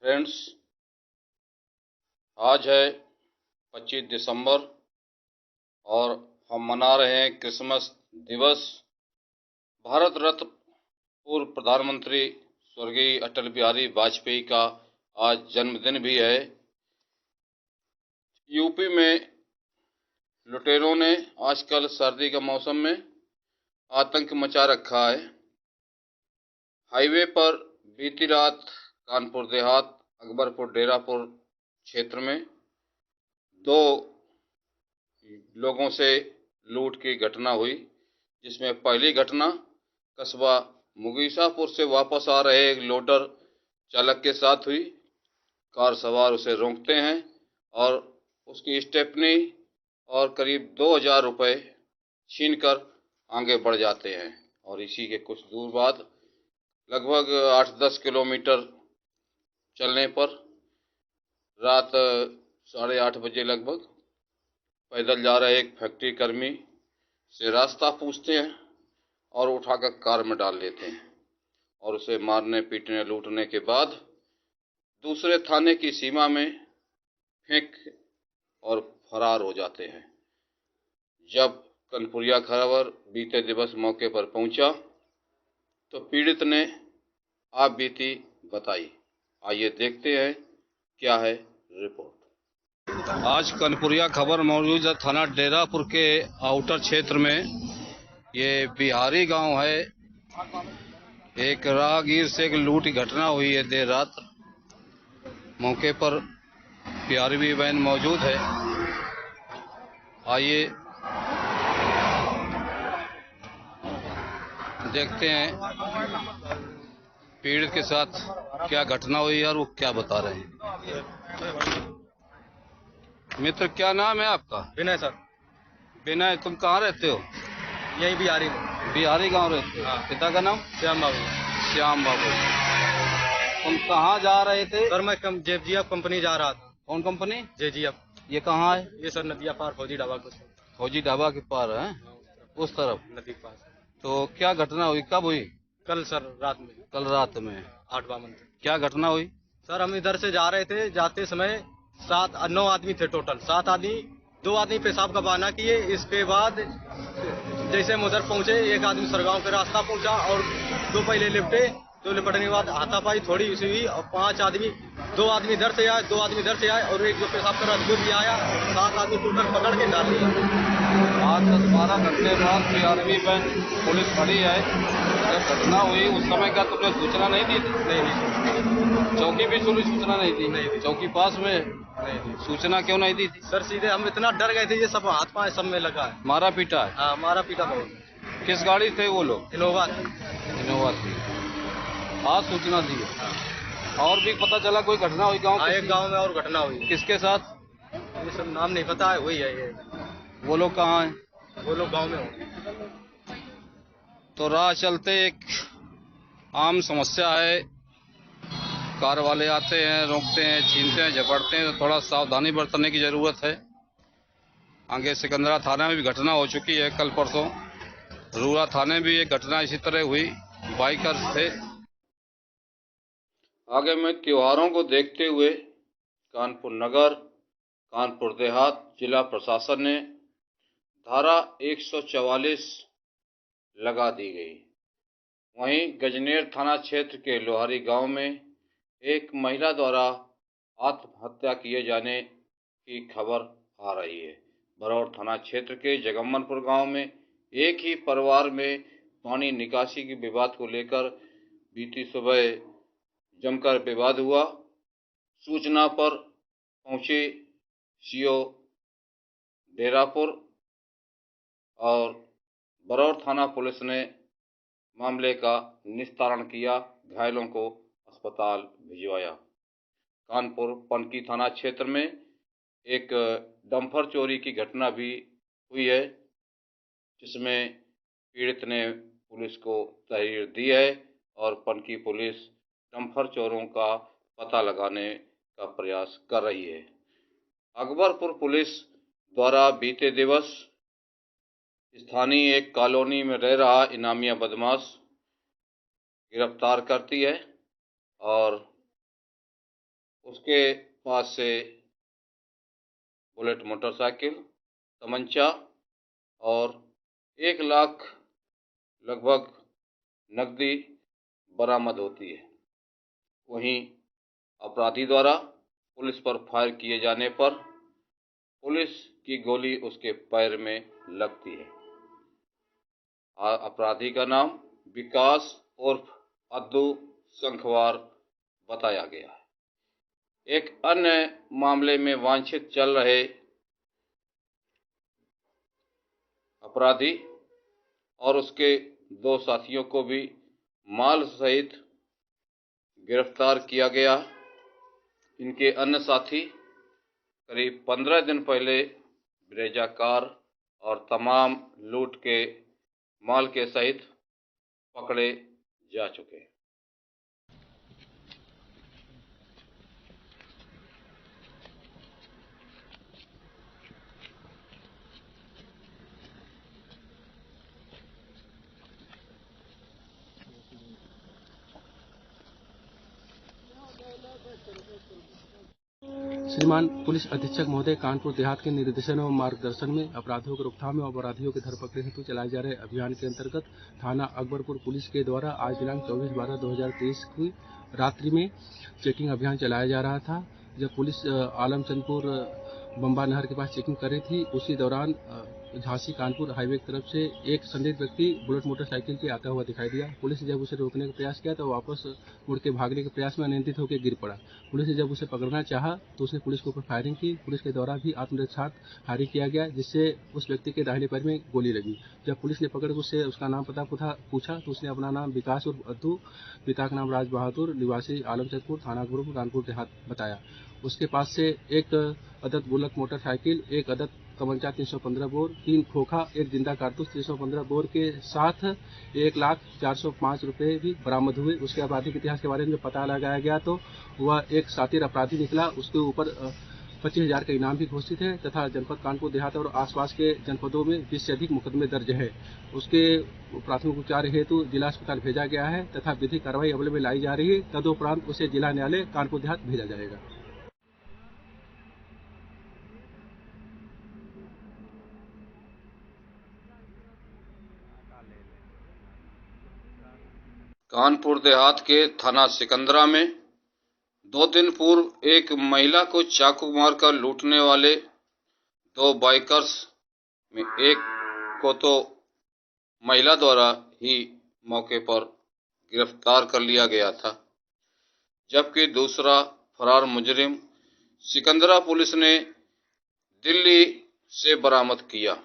Friends, आज है 25 दिसंबर और हम मना रहे हैं क्रिसमस दिवस। भारत रत्न पूर्व प्रधानमंत्री स्वर्गीय अटल बिहारी वाजपेयी का आज जन्मदिन भी है। यूपी में लुटेरों ने आजकल सर्दी के मौसम में आतंक मचा रखा है। हाईवे पर बीती रात कानपुर देहात अकबरपुर डेरापुर क्षेत्र में 2 लोगों से लूट की घटना हुई, जिसमें पहली घटना कस्बा मुगीसापुर से वापस आ रहे एक लोडर चालक के साथ हुई। कार सवार उसे रोकते हैं और उसकी स्टेपनी और करीब 2000 रुपये छीनकर आगे बढ़ जाते हैं और इसी के कुछ दूर बाद लगभग 8-10 किलोमीटर चलने पर रात 8:30 बजे लगभग पैदल जा रहे एक फैक्ट्री कर्मी से रास्ता पूछते हैं और उठाकर कार में डाल लेते हैं और उसे मारने पीटने लूटने के बाद दूसरे थाने की सीमा में फेंक और फरार हो जाते हैं। जब कनपुरिया खबर बीते दिवस मौके पर पहुंचा तो पीड़ित ने आप बीती बताई। आइए देखते हैं क्या है रिपोर्ट। आज कनपुरिया खबर मौजूद है थाना डेरापुर के आउटर क्षेत्र में। ये बिहारी गांव है। एक राहगीर से एक लूट की घटना हुई है देर रात। मौके पर बिहारी बहन मौजूद है। आइए देखते हैं पीड़ित के साथ क्या घटना हुई और वो क्या बता रहे हैं। मित्र, क्या नाम है आपका? विनय सर। विनय, तुम कहाँ रहते हो? यही बिहारी में। बिहारी गांव रहते हो? हाँ। पिता का नाम? श्याम बाबू। श्याम बाबू। तुम कहाँ जा रहे थे? सर मैं जेजीएफ कंपनी जा रहा था। कौन कंपनी? जेजीएफ। ये कहाँ है? ये सर नदिया पार फौजी ढाबा को। फौजी ढाबा के पार है, उस तरफ नदी के पास। तो क्या घटना हुई, कब हुई? कल सर रात में। कल रात में 8 क्या घटना हुई? सर हम इधर से जा रहे थे। जाते समय 9 आदमी थे टोटल। 7 आदमी, 2 आदमी पेशाब का बहाना किए। इसके बाद जैसे हम उधर पहुंचे, एक आदमी सरगांव पे रास्ता पहुंचा और 2 पहले लिपटे। 2 लिपटने के बाद हाथापाई थोड़ी उसी हुई और 5 आदमी, 2 आदमी इधर से आए, 2 आदमी इधर से आए और एक जो पेशाब कर रहा भी आया। 7 आदमी टोटल पकड़ के डाल दिया। आज 10-12 घंटे बाद बिहारवी बैंक पुलिस खड़ी है। जब घटना हुई उस समय क्या तुमने सूचना नहीं दी थी? नहीं। चौकी भी सूचना नहीं दी? नहीं। चौकी पास में नहीं। सूचना क्यों नहीं दी थी? सर सीधे हम इतना डर गए थे, ये सब हाथ पाँव सब में लगा है। मारा पीटा है? हाँ, मारा पीटा बहुत। किस गाड़ी थे वो लोग? इनोवा थी। आज सूचना दी है। हाँ। और भी पता चला कोई घटना हुई गाँव? एक गाँव में और घटना हुई। किसके साथ? ये सब नाम नहीं पता है, वही है ये। वो लोग कहाँ हैं? वो लोग गाँव में होंगे। तो राह चलते एक आम समस्या है। कार वाले आते हैं, रोकते हैं, छीनते हैं, झपटते हैं, तो थोड़ा सावधानी बरतने की जरूरत है। आगे सिकंदरा थाना में भी घटना हो चुकी है कल परसों। रूरा थाने भी एक घटना इसी तरह हुई, बाइकर्स थे। आगे में त्योहारों को देखते हुए कानपुर नगर, कानपुर देहात जिला प्रशासन ने धारा 144 लगा दी गई। वहीं गजनेर थाना क्षेत्र के लोहारी गांव में एक महिला द्वारा आत्महत्या किए जाने की खबर आ रही है। बरौर थाना क्षेत्र के जगम्मनपुर गांव में एक ही परिवार में पानी निकासी के विवाद को लेकर बीती सुबह जमकर विवाद हुआ। सूचना पर पहुंचे सीओ डेरापुर और बरौर थाना पुलिस ने मामले का निस्तारण किया, घायलों को अस्पताल भिजवाया। कानपुर पनकी थाना क्षेत्र में एक डंपर चोरी की घटना भी हुई है, जिसमें पीड़ित ने पुलिस को तहरीर दी है और पनकी पुलिस डंपर चोरों का पता लगाने का प्रयास कर रही है। अकबरपुर पुलिस द्वारा बीते दिवस स्थानीय एक कॉलोनी में रह रहा इनामिया बदमाश गिरफ्तार करती है और उसके पास से बुलेट मोटरसाइकिल, तमंचा और 1 लाख लगभग नकदी बरामद होती है। वहीं अपराधी द्वारा पुलिस पर फायर किए जाने पर पुलिस की गोली उसके पैर में लगती है। अपराधी का नाम विकास उर्फ अद्दू संखवार बताया गया है। एक अन्य मामले में वांछित चल रहे अपराधी और उसके 2 साथियों को भी माल सहित गिरफ्तार किया गया। इनके अन्य साथी करीब 15 दिन पहले ब्रेजा कार और तमाम लूट के माल के सहित पकड़े जा चुके हैं। श्रीमान पुलिस अधीक्षक महोदय, कानपुर देहात के निर्देशन एवं मार्गदर्शन में अपराधियों की रोकथाम एवं अपराधियों की धरपकड़ हेतु चलाए जा रहे अभियान के अंतर्गत थाना अकबरपुर पुलिस के द्वारा आज दिनांक 24/12/2023 की रात्रि में चेकिंग अभियान चलाया जा रहा था। जब पुलिस आलमचंदपुर बम्बा नहर के पास चेकिंग कर रही थी, उसी दौरान झांसी कानपुर हाईवे की तरफ से एक संदिग्ध व्यक्ति बुलेट मोटरसाइकिल से आता हुआ दिखाई दिया। पुलिस ने जब उसे रोकने का प्रयास किया तो वापस मुड़ के भागने के प्रयास में अनियंत्रित होकर गिर पड़ा। पुलिस ने जब उसे पकड़ना चाहा तो उसने पुलिस के ऊपर फायरिंग की। पुलिस के द्वारा भी आत्मरक्षा फायरिंग किया गया, जिससे उस व्यक्ति के दाहिने पैर में गोली लगी। जब पुलिस ने पकड़ उससे उसका नाम पता पूछा तो उसने अपना नाम विकास उर्फ अद्दू, पिता का नाम राज बहादुर, निवासी आलमचंदपुर, थाना अकबरपुर, कानपुर देहात बताया। उसके पास से एक अदद बुलेट मोटरसाइकिल, एक अदद तमंचा 315 बोर, 3 खोखा, एक जिंदा कारतूस 315 बोर के साथ 1,04,05 रुपए भी बरामद हुए। उसके आपराधिक इतिहास के बारे में पता लगाया गया तो वह एक शातिर अपराधी निकला। उसके ऊपर 25,000 का इनाम भी घोषित है तथा जनपद कानपुर देहात और आसपास के जनपदों में 20 से अधिक मुकदमे दर्ज है। उसके प्राथमिक उपचार हेतु जिला अस्पताल भेजा गया है तथा विधिक कार्रवाई अमल में लाई जा रही है। तदुपरांत उसे जिला न्यायालय कानपुर देहात भेजा जाएगा। कानपुर देहात के थाना सिकंदरा में 2 दिन पूर्व एक महिला को चाकू मारकर लूटने वाले 2 बाइकर्स में एक को तो महिला द्वारा ही मौके पर गिरफ्तार कर लिया गया था, जबकि दूसरा फरार मुजरिम सिकंदरा पुलिस ने दिल्ली से बरामद किया।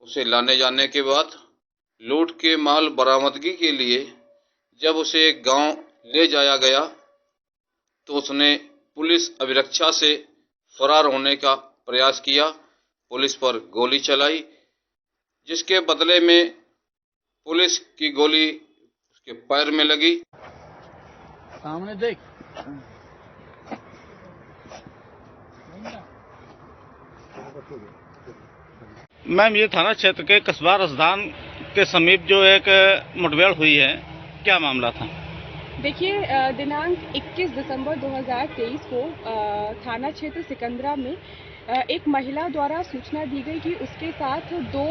उसे लाने जाने के बाद लूट के माल बरामदगी के लिए जब उसे एक गांव ले जाया गया तो उसने पुलिस अभिरक्षा से फरार होने का प्रयास किया। पुलिस पर गोली चलाई, जिसके बदले में पुलिस की गोली उसके पैर में लगी। सामने देख। मैम, ये थाना क्षेत्र के कस्बा रसदान के समीप जो एक मुठभेड़ हुई है, क्या मामला था? देखिए, दिनांक 21 दिसंबर 2023 को थाना क्षेत्र सिकंदरा में एक महिला द्वारा सूचना दी गई कि उसके साथ 2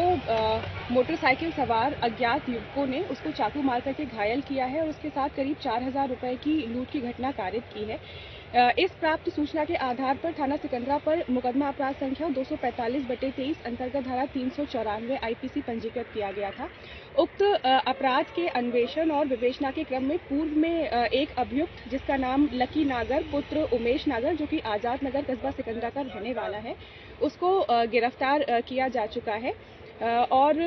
मोटरसाइकिल सवार अज्ञात युवकों ने उसको चाकू मार करके घायल किया है और उसके साथ करीब 4,000 रुपए की लूट की घटना कारित की है। इस प्राप्त सूचना के आधार पर थाना सिकंदरा पर मुकदमा अपराध संख्या 245/23 अंतर्गत धारा 394 आईपीसी पंजीकृत किया गया था। उक्त अपराध के अन्वेषण और विवेचना के क्रम में पूर्व में एक अभियुक्त जिसका नाम लकी नागर पुत्र उमेश नागर, जो कि आजाद नगर कस्बा सिकंदरा का रहने वाला है, उसको गिरफ्तार किया जा चुका है। और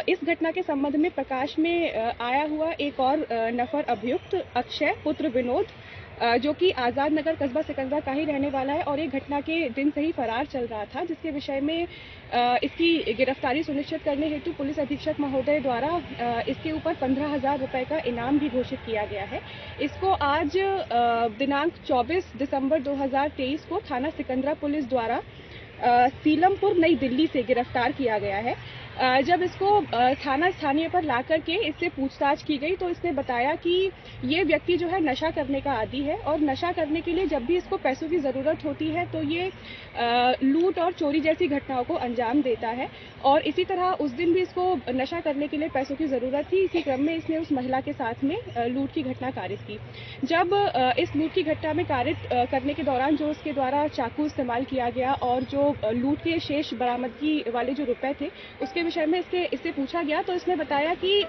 इस घटना के संबंध में प्रकाश में आया हुआ एक और नफर अभियुक्त अक्षय पुत्र विनोद, जो कि आजाद नगर कस्बा सिकंदरा का ही रहने वाला है और एक घटना के दिन से ही फरार चल रहा था, जिसके विषय में इसकी गिरफ्तारी सुनिश्चित करने हेतु पुलिस अधीक्षक महोदय द्वारा इसके ऊपर 15,000 रुपए का इनाम भी घोषित किया गया है। इसको आज दिनांक 24 दिसंबर 2023 को थाना सिकंदरा पुलिस द्वारा सीलमपुर नई दिल्ली से गिरफ्तार किया गया है। जब इसको थाना स्थानीय पर ला करके इससे पूछताछ की गई तो इसने बताया कि ये व्यक्ति जो है नशा करने का आदी है और नशा करने के लिए जब भी इसको पैसों की ज़रूरत होती है तो ये लूट और चोरी जैसी घटनाओं को अंजाम देता है। और इसी तरह उस दिन भी इसको नशा करने के लिए पैसों की ज़रूरत थी। इसी क्रम में इसने उस महिला के साथ में लूट की घटना कारित की। जब इस लूट की घटना में कारित करने के दौरान जो उसके द्वारा चाकू इस्तेमाल किया गया और जो लूट के शेष बरामदगी वाले जो रुपए थे उसके विषय में इससे पूछा गया तो इसने बताया कि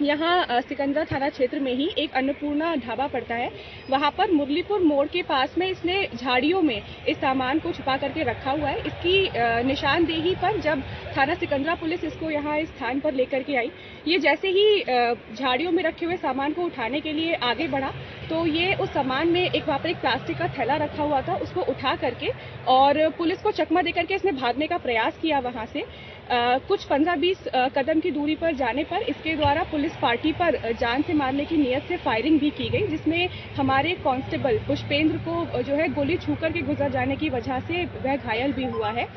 यहाँ सिकंदरा थाना क्षेत्र में ही एक अन्नपूर्णा ढाबा पड़ता है, वहाँ पर मुरलीपुर मोड़ के पास में इसने झाड़ियों में इस सामान को छुपा करके रखा हुआ है। इसकी निशानदेही पर जब थाना सिकंदरा पुलिस इसको यहाँ इस स्थान पर लेकर के आई, ये जैसे ही झाड़ियों में रखे हुए सामान को उठाने के लिए आगे बढ़ा तो ये उस सामान में वहाँ पर एक प्लास्टिक का थैला रखा हुआ था, उसको उठा करके और पुलिस को चकमा देकर के इसने भागने का प्रयास किया। वहाँ से कुछ 15-20 कदम की दूरी पर जाने पर इसके द्वारा पुलिस पार्टी पर जान से मारने की नियत से फायरिंग भी की गई, जिसमें हमारे कांस्टेबल पुष्पेंद्र को जो है गोली छूकर के गुजर जाने की वजह से वह घायल भी हुआ है।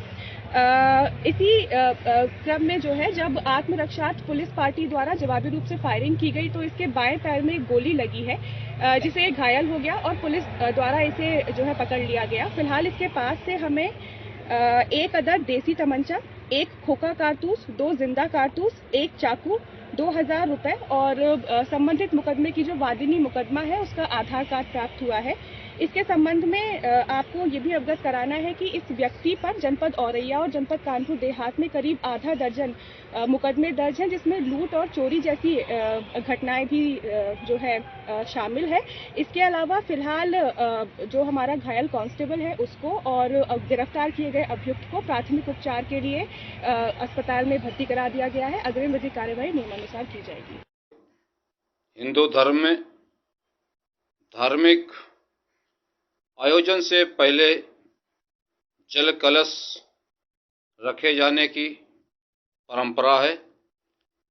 इसी क्रम में जो है जब आत्मरक्षार्थ पुलिस पार्टी द्वारा जवाबी रूप से फायरिंग की गई तो इसके बाएं पैर में एक गोली लगी है, जिसे घायल हो गया और पुलिस द्वारा इसे जो है पकड़ लिया गया। फिलहाल इसके पास से हमें एक अदद देसी तमंचा, एक खोखा कारतूस, 2 जिंदा कारतूस, एक चाकू, 2000 रुपए और संबंधित मुकदमे की जो वादिनी मुकदमा है उसका आधार कार्ड प्राप्त हुआ है। इसके संबंध में आपको ये भी अवगत कराना है कि इस व्यक्ति पर जनपद औरैया और जनपद कानपुर देहात में करीब आधा दर्जन मुकदमे दर्ज हैं, जिसमें लूट और चोरी जैसी घटनाएं भी जो है शामिल है। इसके अलावा फिलहाल जो हमारा घायल कांस्टेबल है उसको और गिरफ्तार किए गए अभियुक्त को प्राथमिक उपचार के लिए अस्पताल में भर्ती करा दिया गया है। अग्रिम विधिक कार्यवाही नियमानुसार की जाएगी। हिंदू धर्म में धार्मिक आयोजन से पहले जल कलश रखे जाने की परंपरा है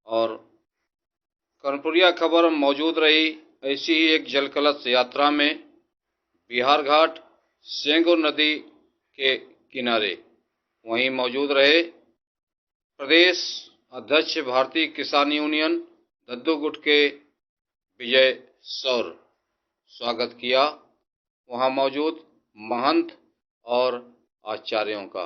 और कर्णपुरिया खबर मौजूद रही ऐसी ही एक जल कलश यात्रा में बिहार घाट सेंगुर नदी के किनारे वहीं मौजूद रहे प्रदेश अध्यक्ष भारतीय किसान यूनियन दद्दू गुट के विजय सौर स्वागत किया वहां मौजूद महंत और आचार्यों का।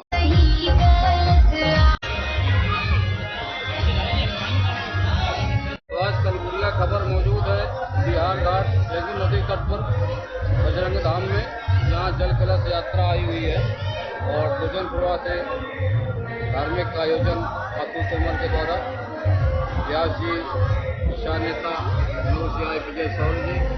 आज कर्णपुरिया खबर मौजूद है बिहार घाट सेंगुर नदी तट पर बजरंग धाम में, यहाँ जल कलश यात्रा आई हुई है और दुजनपुरा से धार्मिक आयोजन अतुल तोमर के द्वारा व्यास जी, किसान नेता विजय सौर जी